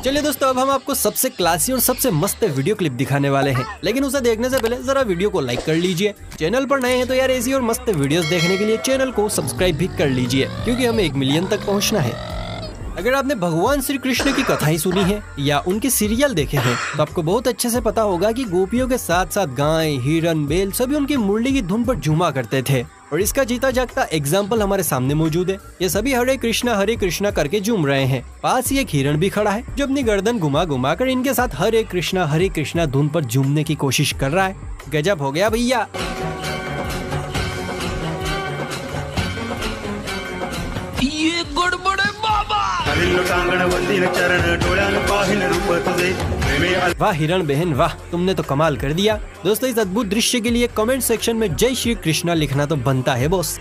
चलिए दोस्तों, अब हम आपको सबसे क्लासी और सबसे मस्त वीडियो क्लिप दिखाने वाले हैं, लेकिन उसे देखने से पहले जरा वीडियो को लाइक कर लीजिए। चैनल पर नए हैं तो यार ऐसी और मस्त वीडियोस देखने के लिए चैनल को सब्सक्राइब भी कर लीजिए, क्योंकि हमें 1 मिलियन तक पहुंचना है। अगर आपने भगवान श्री कृष्ण की कथाएं सुनी है या उनके सीरियल देखे हैं तो आपको बहुत अच्छे से पता होगा कि गोपियों के साथ साथ गाय, हिरन, बैल सभी उनकी मुरली की धुन पर झूमा करते थे। और इसका जीता जागता एग्जाम्पल हमारे सामने मौजूद है। ये सभी हरे कृष्णा करके झूम रहे हैं। पास ही एक हिरण भी खड़ा है जो अपनी गर्दन घुमा घुमा कर इनके साथ हरे कृष्णा धुन पर झूमने की कोशिश कर रहा है। गजब हो गया भैया। ये गड़बड़ है बाबा। वाह हिरण बहन वाह, तुमने तो कमाल कर दिया। दोस्तों, इस अद्भुत दृश्य के लिए कमेंट सेक्शन में जय श्री कृष्णा लिखना तो बनता है बॉस।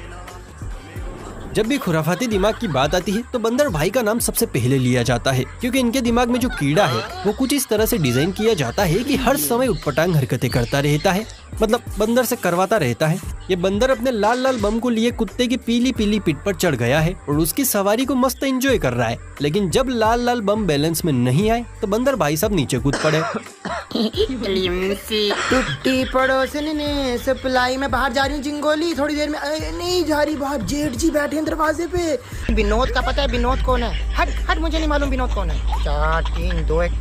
जब भी खुराफाती दिमाग की बात आती है तो बंदर भाई का नाम सबसे पहले लिया जाता है, क्योंकि इनके दिमाग में जो कीड़ा है वो कुछ इस तरह से डिजाइन किया जाता है कि हर समय उटपटांग हरकतें करता रहता है, मतलब बंदर से करवाता रहता है। ये बंदर अपने लाल लाल बम को लिए कुत्ते की पीली पीली पीठ पर चढ़ गया है और उसकी सवारी को मस्त एंजॉय कर रहा है। लेकिन जब लाल लाल बम बैलेंस में नहीं आए तो बंदर भाई साहब नीचे कूद पड़े। टूटी पड़ोसन ने सप्लाई में बाहर जा रही हूँ जिंगोली, थोड़ी देर में नहीं जा रही बाहर, जेठ जी बैठे हैं दरवाजे पे। विनोद का पता है? विनोद कौन है? हट हट, मुझे नहीं मालूम विनोद कौन है। 4 3 2 1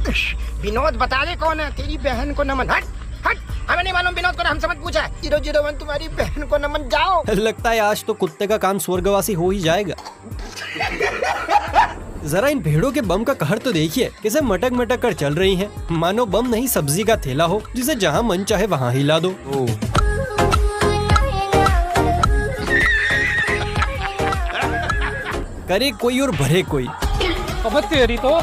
विनोद बता दे कौन है। तेरी बहन को नमन। हट हट, हमें नहीं मालूम विनोद को, हमसे मत पूछा। 001 तुम्हारी बहन को नमन। जाओ। लगता है आज तो कुत्ते का काम स्वर्गवासी हो ही जाएगा। जरा इन भेड़ों के बम का कहर तो देखिए, कैसे मटक मटक कर चल रही हैं। मानो बम नहीं सब्जी का थैला हो जिसे जहाँ मन चाहे वहाँ हिला दो। करे कोई और भरे कोई। तेरी तो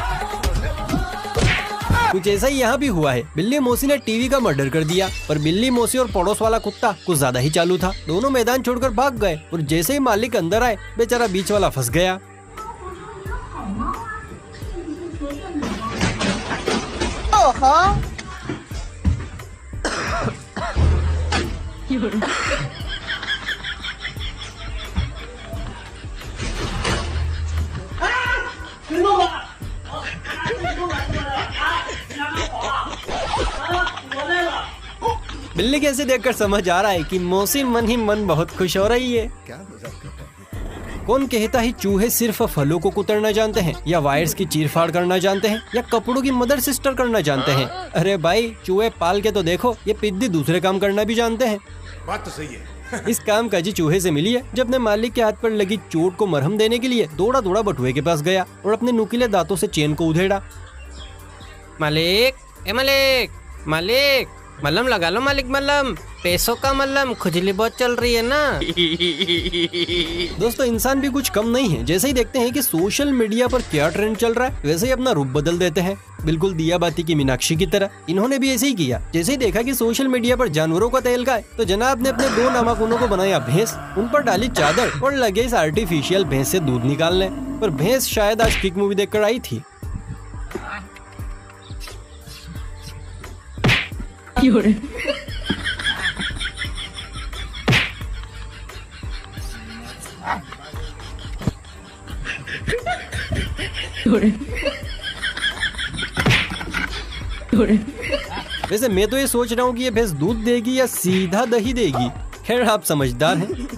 कुछ ऐसा ही यहाँ भी हुआ है। बिल्ली मौसी ने टीवी का मर्डर कर दिया, पर बिल्ली मौसी और पड़ोस वाला कुत्ता कुछ ज्यादा ही चालू था। दोनों मैदान छोड़कर भाग गए और जैसे ही मालिक अंदर आए बेचारा बीच वाला फंस गया। बिल्ली के ऐसे देखकर समझ आ रहा है कि मौसी मन ही मन बहुत खुश हो रही है। कौन कहता है चूहे सिर्फ फलों को कुतरना जानते हैं, या वायर्स की चीरफाड़ करना जानते हैं, या कपड़ों की मदर सिस्टर करना जानते हैं। अरे भाई, चूहे पाल के तो देखो, ये पिद्दी दूसरे काम करना भी जानते हैं। बात तो सही है। इस काम का जी चूहे से मिली है, जब अपने मालिक के हाथ पर लगी चोट को मरहम देने के लिए दौड़ा दौड़ा बटुए के पास गया और अपने नुकीले दांतों से चेन को उधेड़ा। मालिक मलहम लगा लो मालिक, मलहम, पैसों का मलहम, खुजली बहुत चल रही है ना। दोस्तों, इंसान भी कुछ कम नहीं है। जैसे ही देखते हैं कि सोशल मीडिया पर क्या ट्रेंड चल रहा है, वैसे ही अपना रूप बदल देते हैं, बिल्कुल दिया बाती की मीनाक्षी की तरह। इन्होंने भी ऐसे ही किया। जैसे ही देखा कि सोशल मीडिया पर जानवरों का तहलका है तो जनाब ने अपने 2 नामाकुनों को बनाया भैंस, उन पर डाली चादर और लगे इस आर्टिफिशियल भैंस से दूध निकालने। पर भैंस शायद आज किक मूवी देखकर आई थी। वैसे मैं तो ये सोच रहा हूँ कि ये भैंस दूध देगी या सीधा दही देगी। खैर, आप समझदार हैं।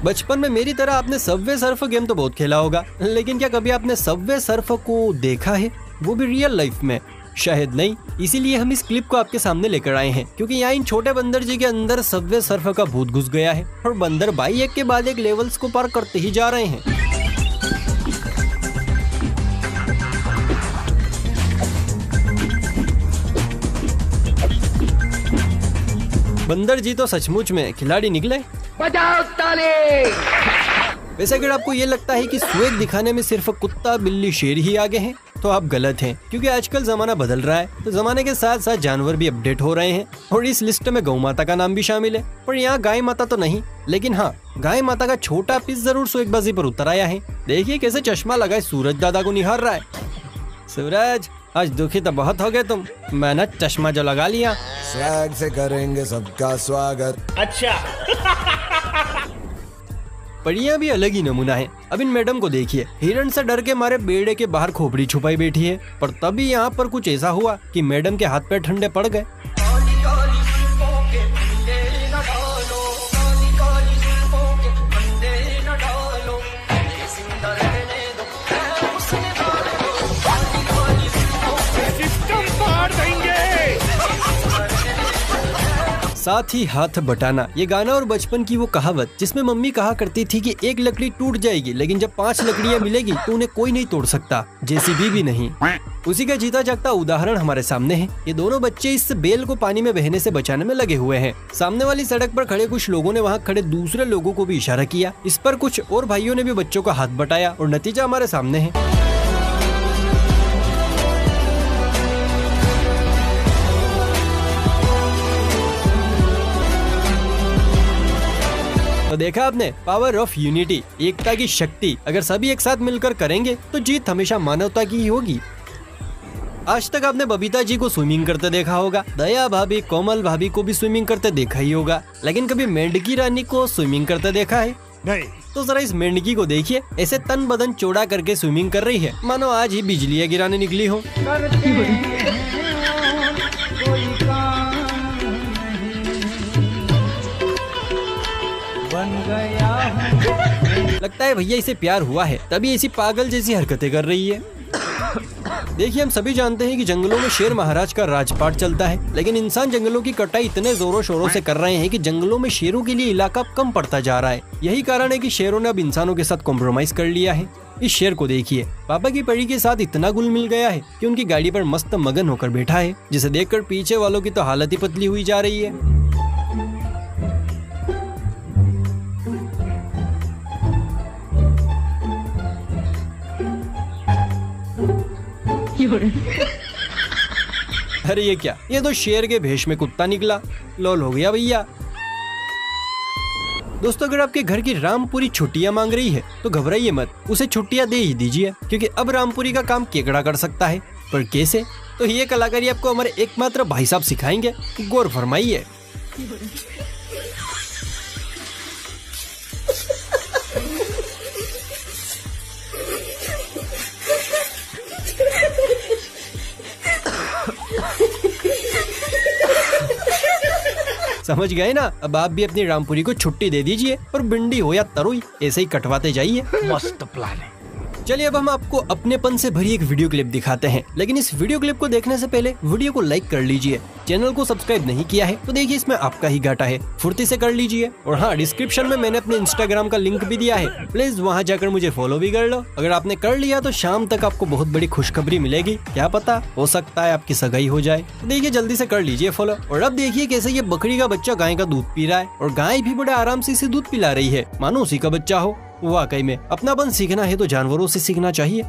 बचपन में मेरी तरह आपने सबवे सर्फ गेम तो बहुत खेला होगा, लेकिन क्या कभी आपने सबवे सर्फ को देखा है, वो भी रियल लाइफ में? शायद नहीं। इसीलिए हम इस क्लिप को आपके सामने लेकर आए हैं, क्योंकि यहाँ इन छोटे बंदर जी के अंदर सबवे सर्फ का भूत घुस गया है और बंदर भाई एक के बाद एक लेवल्स को पार करते ही जा रहे हैं। बंदर जी तो सचमुच में खिलाड़ी निकले। बजाओ ताली। वैसे अगर आपको ये लगता है कि स्वैग दिखाने में सिर्फ कुत्ता, बिल्ली, शेर ही आगे हैं, तो आप गलत हैं, क्योंकि आजकल जमाना बदल रहा है, तो जमाने के साथ साथ जानवर भी अपडेट हो रहे हैं। और इस लिस्ट में गौ माता का नाम भी शामिल है, पर यहाँ गाय माता तो नहीं, लेकिन हाँ, गाय माता का छोटा पीस जरूर स्वैगबाजी पर उतर आया है। देखिए कैसे चश्मा लगाए सूरज दादा को निहार रहा है। सूरज, आज दुखी तो बहुत हो गए तुम, मैंने चश्मा जो लगा लिया। स्वैग से करेंगे सबका स्वागत। अच्छा। परियां भी अलग ही नमूना है। अब इन मैडम को देखिए, हिरण से डर के मारे बेड़े के बाहर खोपड़ी छुपाई बैठी है, पर तभी यहाँ पर कुछ ऐसा हुआ कि मैडम के हाथ पैर ठंडे पड़ गए। साथ ही हाथ बटाना, ये गाना और बचपन की वो कहावत जिसमें मम्मी कहा करती थी कि एक लकड़ी टूट जाएगी लेकिन जब 5 लकड़ियां मिलेगी तो उन्हें कोई नहीं तोड़ सकता, जेसीबी भी नहीं। उसी का जीता जागता उदाहरण हमारे सामने है। ये दोनों बच्चे इस बेल को पानी में बहने से बचाने में लगे हुए हैं। सामने वाली सड़क पर खड़े कुछ लोगों ने वहाँ खड़े दूसरे लोगों को भी इशारा किया। इस पर कुछ और भाइयों ने भी बच्चों का हाथ बटाया और नतीजा हमारे सामने है। तो देखा आपने, पावर ऑफ यूनिटी, एकता की शक्ति। अगर सभी एक साथ मिलकर करेंगे तो जीत हमेशा मानवता की ही होगी। आज तक आपने बबीता जी को स्विमिंग करते देखा होगा, दया भाभी, कोमल भाभी को भी स्विमिंग करते देखा ही होगा, लेकिन कभी मेंढकी रानी को स्विमिंग करते देखा है? नहीं। तो जरा इस मेंढकी को देखिए, ऐसे तन बदन चौड़ा करके स्विमिंग कर रही है मानो आज ही बिजलियाँ गिराने निकली हो। लगता है भैया इसे प्यार हुआ है, तभी ऐसी पागल जैसी हरकतें कर रही है। देखिए, हम सभी जानते हैं कि जंगलों में शेर महाराज का राजपाट चलता है, लेकिन इंसान जंगलों की कटाई इतने जोरों शोरों से कर रहे हैं कि जंगलों में शेरों के लिए इलाका कम पड़ता जा रहा है। यही कारण है कि शेरों ने अब इंसानों के साथ कॉम्प्रोमाइज कर लिया है। इस शेर को देखिए, पापा की परी के साथ इतना गुल मिल गया है कि उनकी गाड़ी पर मस्त मगन होकर बैठा है, जिसे देखकर पीछे वालों की तो हालत ही पतली हुई जा रही है। अरे ये क्या, ये तो शेर के भेष में कुत्ता निकला। लॉल हो गया भैया। दोस्तों, अगर आपके घर की रामपुरी छुट्टियां मांग रही है तो घबराइए मत, उसे छुट्टियां दे ही दीजिए, क्योंकि अब रामपुरी का काम केकड़ा कर सकता है। पर कैसे? तो ये कलाकारी आपको हमारे एकमात्र भाई साहब सिखाएंगे, गौर फरमाइए। समझ गए ना? अब आप भी अपनी रामपुरी को छुट्टी दे दीजिए और भिंडी हो या तरोई ऐसे ही कटवाते जाइए। मस्त प्लान है। चलिए अब हम आपको अपनेपन से भरी एक वीडियो क्लिप दिखाते हैं, लेकिन इस वीडियो क्लिप को देखने से पहले वीडियो को लाइक कर लीजिए। चैनल को सब्सक्राइब नहीं किया है तो देखिए इसमें आपका ही घाटा है, फुर्ती से कर लीजिए। और हाँ, डिस्क्रिप्शन में मैंने अपने इंस्टाग्राम का लिंक भी दिया है, प्लीज वहाँ जाकर मुझे फॉलो भी कर लो। अगर आपने कर लिया तो शाम तक आपको बहुत बड़ी खुशखबरी मिलेगी, क्या पता, हो सकता है आपकी सगाई हो जाए। तो देखिए जल्दी से कर लीजिए फॉलो। और अब देखिए कैसे ये बकरी का बच्चा गाय का दूध पी रहा है और गाय भी बड़े आराम से इसे दूध पिला रही है, मानो उसी का बच्चा हो। वाकई में अपनापन सीखना है तो जानवरों से सीखना चाहिए।